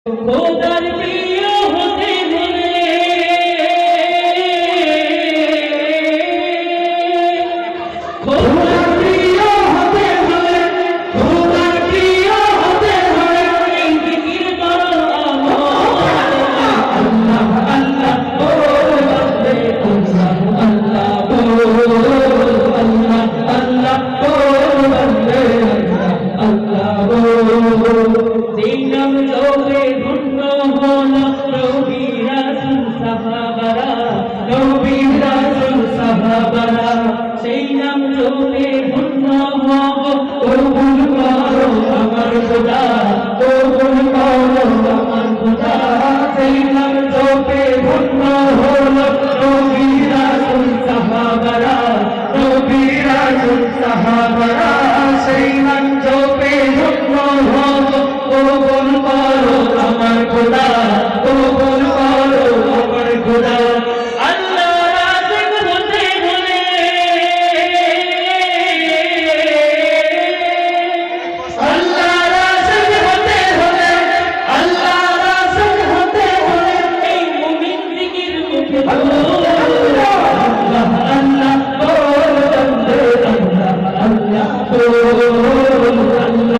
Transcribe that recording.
খোদার প্রিয় হতে হলে খোদার প্রিয় হতে হলে খোদার প্রিয় হতে হলে এই জিকির করো আল্লাহ আল্লাহ বল আল্লাহ বল আল্লাহ আল্লাহ বল আল্লাহ বল যেই নাম জপে ধন্য হলো নবী রাসূল সাহাবারা নবী রাসূল সাহাবারা সেই নাম জপে ধন্য হব কবুল করো আমার খোদা